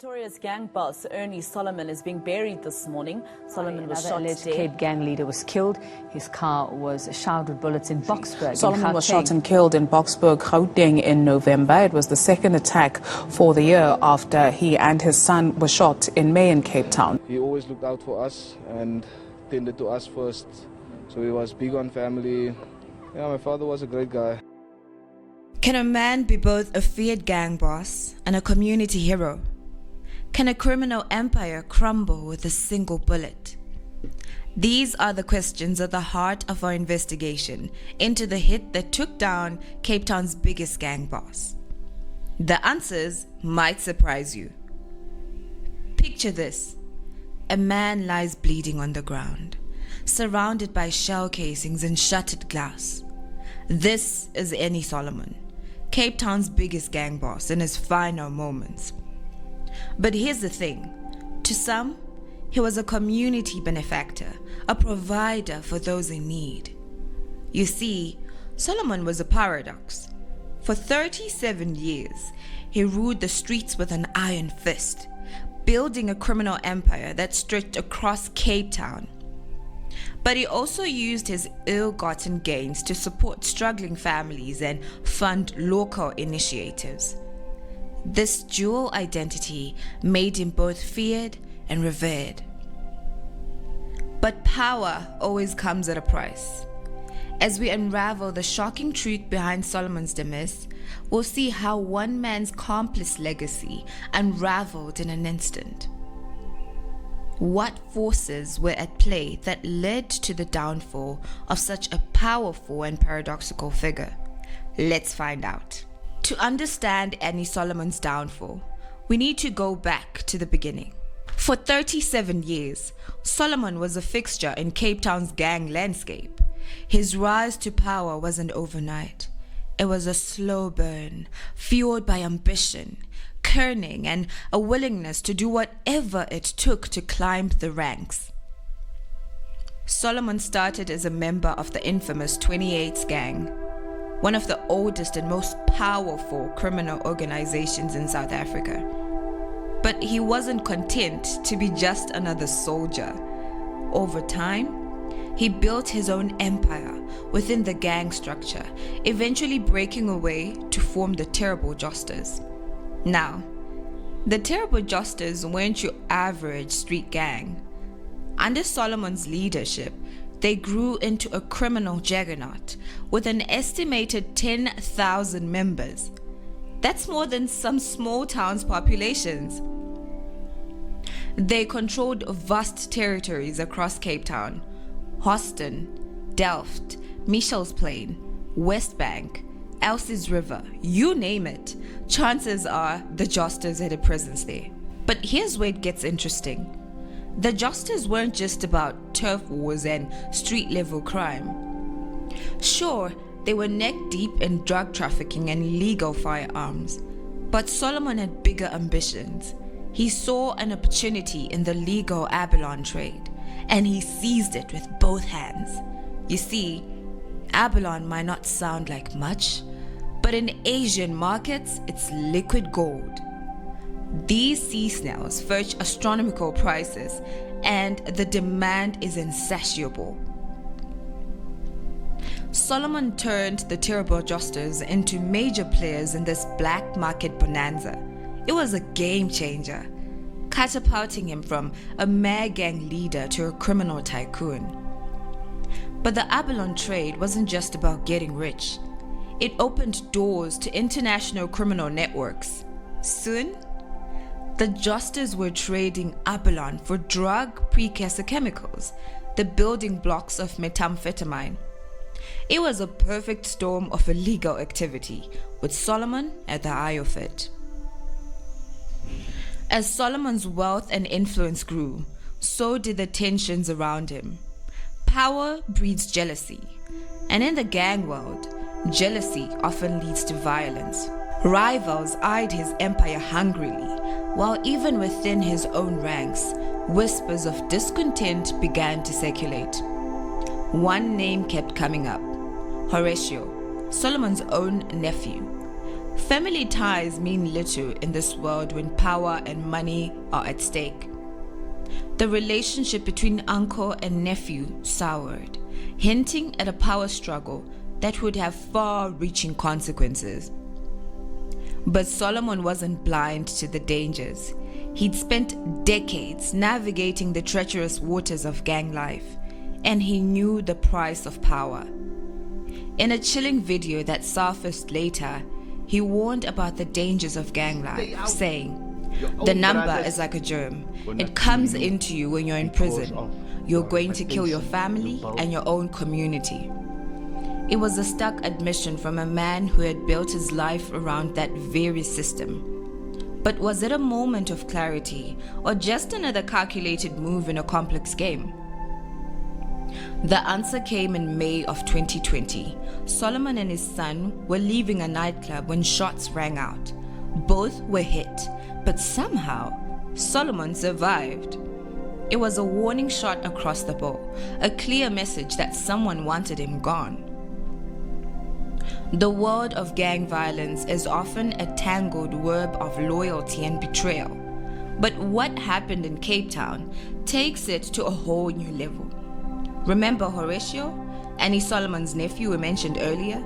Notorious gang boss Ernie Solomon is being buried this morning. Solomon was shot alleged dead. Cape gang leader was killed. His car was showered with bullets in Boksburg. Solomon was shot and killed in Boksburg, Gauteng in November. It was the second attack for the year after he and his son were shot in May in Cape Town. He always looked out for us and tended to us first. So he was big on family. Yeah, my father was a great guy. Can a man be both a feared gang boss and a community hero? Can a criminal empire crumble with a single bullet? These are the questions at the heart of our investigation into the hit that took down Cape Town's biggest gang boss. The answers might surprise you. Picture this. A man lies bleeding on the ground, surrounded by shell casings and shattered glass. This is Ernie Solomon, Cape Town's biggest gang boss in his final moments. But here's the thing. To some, he was a community benefactor, a provider for those in need. You see, Solomon was a paradox. For 37 years, he ruled the streets with an iron fist, building a criminal empire that stretched across Cape Town. But he also used his ill-gotten gains to support struggling families and fund local initiatives. This dual identity made him both feared and revered. But power always comes at a price. As we unravel the shocking truth behind Solomon's demise, we'll see how one man's complex legacy unraveled in an instant. What forces were at play that led to the downfall of such a powerful and paradoxical figure? Let's find out. To understand Ernie Solomon's downfall, we need to go back to the beginning. For 37 years, Solomon was a fixture in Cape Town's gang landscape. His rise to power wasn't overnight. It was a slow burn, fueled by ambition, kerning, and a willingness to do whatever it took to climb the ranks. Solomon started as a member of the infamous 28's gang, one of the oldest and most powerful criminal organizations in South Africa. But he wasn't content to be just another soldier. Over time, he built his own empire within the gang structure, eventually breaking away to form the Terrible Justers. Now, the Terrible Justers weren't your average street gang. Under Solomon's leadership, they grew into a criminal juggernaut with an estimated 10,000 members. That's more than some small towns' populations. They controlled vast territories across Cape Town: Houston, Delft, Mitchell's Plain, West Bank, Elsie's River, you name it. Chances are the Justers had a presence there. But here's where it gets interesting. The Justers weren't just about turf wars and street-level crime. Sure, they were neck-deep in drug trafficking and illegal firearms. But Solomon had bigger ambitions. He saw an opportunity in the legal abalone trade, and he seized it with both hands. You see, abalone might not sound like much, but in Asian markets, it's liquid gold. These sea snails fetch astronomical prices, and the demand is insatiable. Solomon turned the Terrible Justers into major players in this black market bonanza. It was a game changer, catapulting him from a mad gang leader to a criminal tycoon. But the abalone trade wasn't just about getting rich. It opened doors to international criminal networks. Soon, the Justers were trading abalone for drug precursor chemicals, the building blocks of methamphetamine. It was a perfect storm of illegal activity, with Solomon at the eye of it. As Solomon's wealth and influence grew, so did the tensions around him. Power breeds jealousy, and in the gang world, jealousy often leads to violence. Rivals eyed his empire hungrily, while even within his own ranks, whispers of discontent began to circulate. One name kept coming up: Horatio, Solomon's own nephew. Family ties mean little in this world when power and money are at stake. The relationship between uncle and nephew soured, hinting at a power struggle that would have far-reaching consequences. But Solomon wasn't blind to the dangers. He'd spent decades navigating the treacherous waters of gang life, and he knew the price of power. In a chilling video that surfaced later, he warned about the dangers of gang life, saying, "The number is like a germ. It comes into you when you're in prison. You're going to kill your family and your own community." It was a stark admission from a man who had built his life around that very system. But was it a moment of clarity or just another calculated move in a complex game? The answer came in May of 2020. Solomon and his son were leaving a nightclub when shots rang out. Both were hit, but somehow Solomon survived. It was a warning shot across the bow, a clear message that someone wanted him gone. The world of gang violence is often a tangled web of loyalty and betrayal. But what happened in Cape Town takes it to a whole new level. Remember Horatio, Annie Solomon's nephew we mentioned earlier?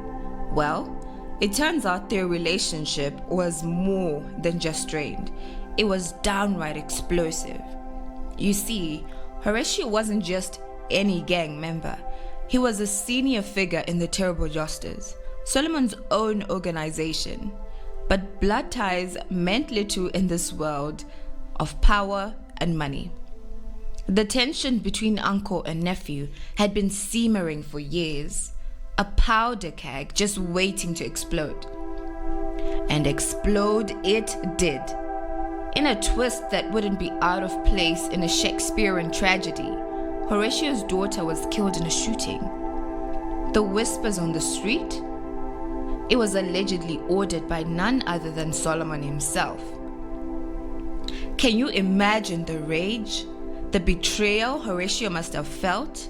Well, it turns out their relationship was more than just strained. It was downright explosive. You see, Horatio wasn't just any gang member. He was a senior figure in the Terrible Justice, Solomon's own organization. But blood ties meant little in this world of power and money. The tension between uncle and nephew had been simmering for years, a powder keg just waiting to explode. And explode it did. In a twist that wouldn't be out of place in a Shakespearean tragedy, Horatio's daughter was killed in a shooting. The whispers on the street? It was allegedly ordered by none other than Solomon himself. Can you imagine the rage, the betrayal Horatio must have felt?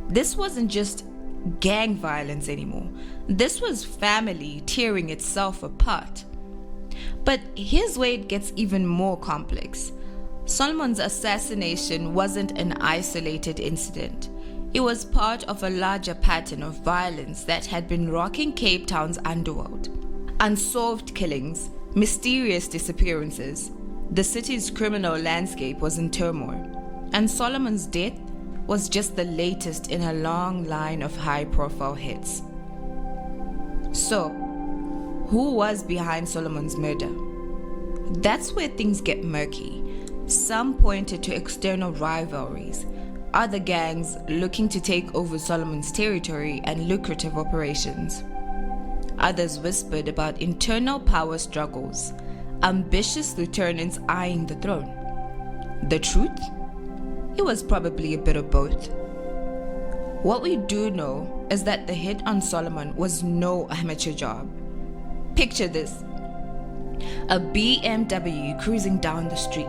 This wasn't just gang violence anymore. This was family tearing itself apart. But here's where it gets even more complex. Solomon's assassination wasn't an isolated incident. It was part of a larger pattern of violence that had been rocking Cape Town's underworld. Unsolved killings, mysterious disappearances. The city's criminal landscape was in turmoil, and Solomon's death was just the latest in a long line of high-profile hits. So, who was behind Solomon's murder? That's where things get murky. Some pointed to external rivalries, other gangs looking to take over Solomon's territory and lucrative operations. Others whispered about internal power struggles, ambitious lieutenants eyeing the throne. The truth? It was probably a bit of both. What we do know is that the hit on Solomon was no amateur job. Picture this. A BMW cruising down the street,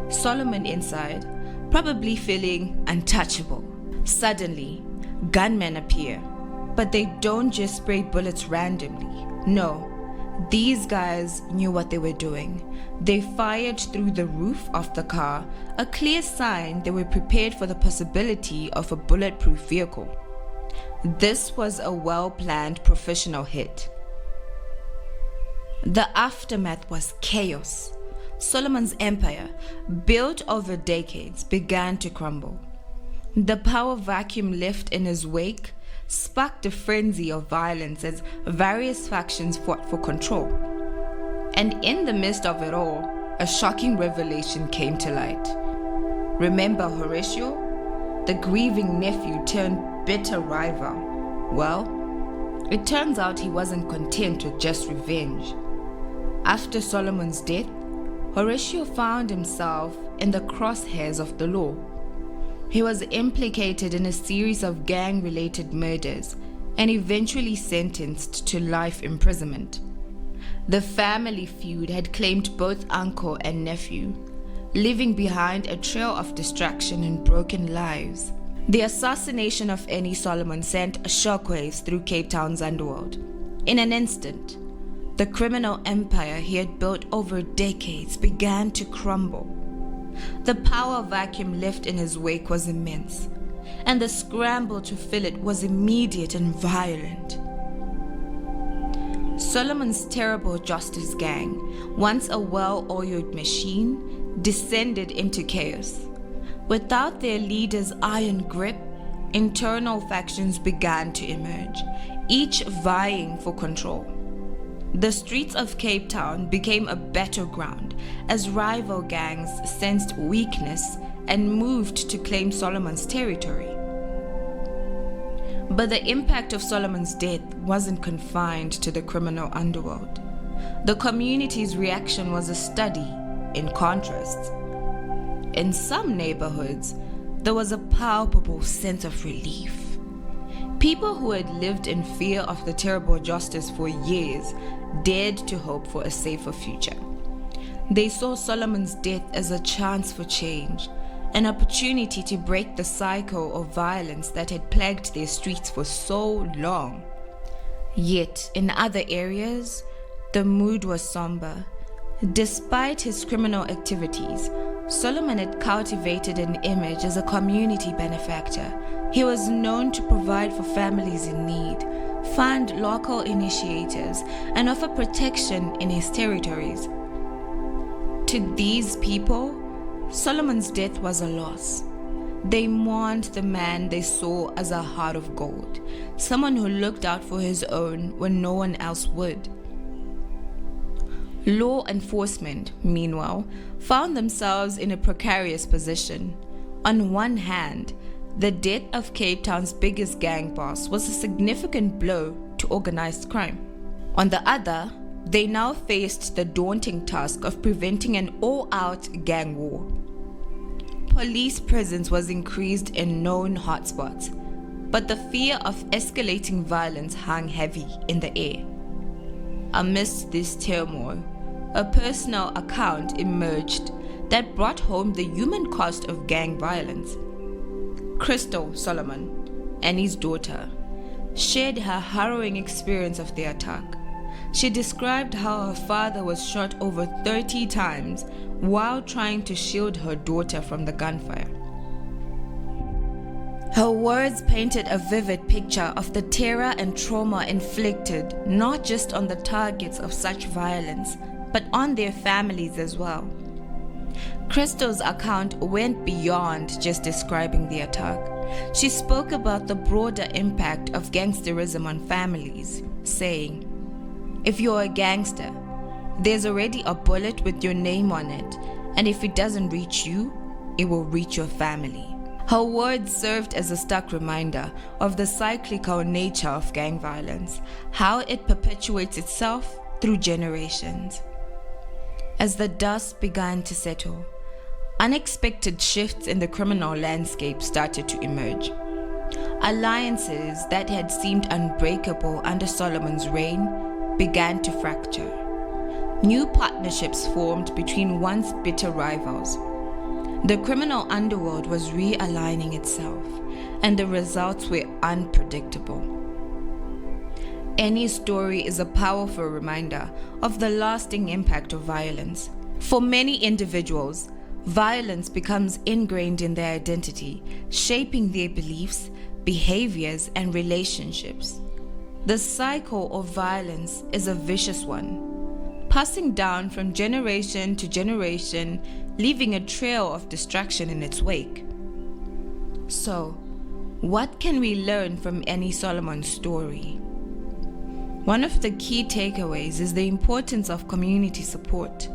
Solomon inside, probably feeling untouchable. Suddenly, gunmen appear, but they don't just spray bullets randomly. No, these guys knew what they were doing. They fired through the roof of the car, a clear sign they were prepared for the possibility of a bulletproof vehicle. This was a well-planned professional hit. The aftermath was chaos. Solomon's empire, built over decades, began to crumble. The power vacuum left in his wake sparked a frenzy of violence as various factions fought for control. And in the midst of it all, a shocking revelation came to light. Remember Horatio, the grieving nephew turned bitter rival? Well, it turns out he wasn't content with just revenge. After Solomon's death, Horatio found himself in the crosshairs of the law. He was implicated in a series of gang-related murders and eventually sentenced to life imprisonment. The family feud had claimed both uncle and nephew, leaving behind a trail of destruction and broken lives. The assassination of Annie Solomon sent shockwaves through Cape Town's underworld. In an instant, the criminal empire he had built over decades began to crumble. The power vacuum left in his wake was immense, and the scramble to fill it was immediate and violent. Solomon's terrible justice gang, once a well-oiled machine, descended into chaos. Without their leader's iron grip, internal factions began to emerge, each vying for control. The streets of Cape Town became a battleground as rival gangs sensed weakness and moved to claim Solomon's territory. But the impact of Solomon's death wasn't confined to the criminal underworld. The community's reaction was a study in contrasts. In some neighborhoods, there was a palpable sense of relief. People who had lived in fear of the terrible justice for years dared to hope for a safer future. They saw Solomon's death as a chance for change, an opportunity to break the cycle of violence that had plagued their streets for so long. Yet, in other areas, the mood was somber. Despite his criminal activities, Solomon had cultivated an image as a community benefactor. He was known to provide for families in need, fund local initiatives, and offer protection in his territories. To these people, Solomon's death was a loss. They mourned the man they saw as a heart of gold, someone who looked out for his own when no one else would. Law enforcement, meanwhile, found themselves in a precarious position. On one hand, the death of Cape Town's biggest gang boss was a significant blow to organized crime. On the other, they now faced the daunting task of preventing an all-out gang war. Police presence was increased in known hotspots, but the fear of escalating violence hung heavy in the air. Amidst this turmoil, a personal account emerged that brought home the human cost of gang violence. Crystal Solomon, Annie's daughter, shared her harrowing experience of the attack. She described how her father was shot over 30 times while trying to shield her daughter from the gunfire. Her words painted a vivid picture of the terror and trauma inflicted not just on the targets of such violence, but on their families as well. Crystal's account went beyond just describing the attack. She spoke about the broader impact of gangsterism on families, saying, "If you're a gangster, there's already a bullet with your name on it, and if it doesn't reach you, it will reach your family." Her words served as a stark reminder of the cyclical nature of gang violence, how it perpetuates itself through generations. As the dust began to settle, unexpected shifts in the criminal landscape started to emerge. Alliances that had seemed unbreakable under Solomon's reign began to fracture. New partnerships formed between once bitter rivals. The criminal underworld was realigning itself, and the results were unpredictable. Annie's story is a powerful reminder of the lasting impact of violence. For many individuals, violence becomes ingrained in their identity, shaping their beliefs, behaviors, and relationships. The cycle of violence is a vicious one, passing down from generation to generation, leaving a trail of destruction in its wake. So, what can we learn from Annie Solomon's story? One of the key takeaways is the importance of community support.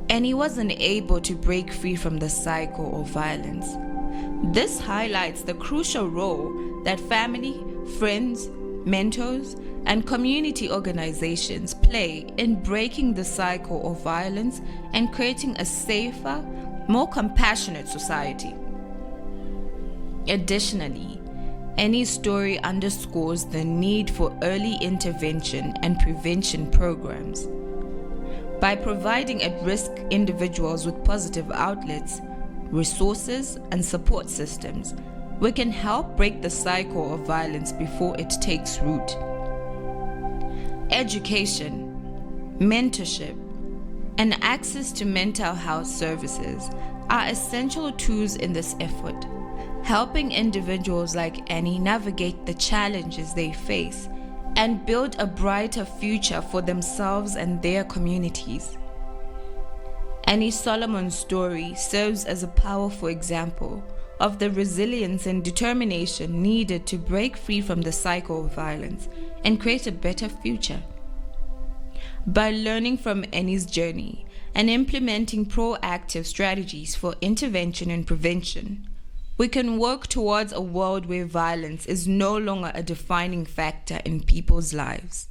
Annie wasn't able to break free from the cycle of violence. This highlights the crucial role that family, friends, mentors, and community organizations play in breaking the cycle of violence and creating a safer, more compassionate society. Additionally, Annie's story underscores the need for early intervention and prevention programs. By providing at-risk individuals with positive outlets, resources, and support systems, we can help break the cycle of violence before it takes root. Education, mentorship, and access to mental health services are essential tools in this effort, helping individuals like Annie navigate the challenges they face and build a brighter future for themselves and their communities. Annie Solomon's story serves as a powerful example of the resilience and determination needed to break free from the cycle of violence and create a better future. By learning from Annie's journey and implementing proactive strategies for intervention and prevention, we can work towards a world where violence is no longer a defining factor in people's lives.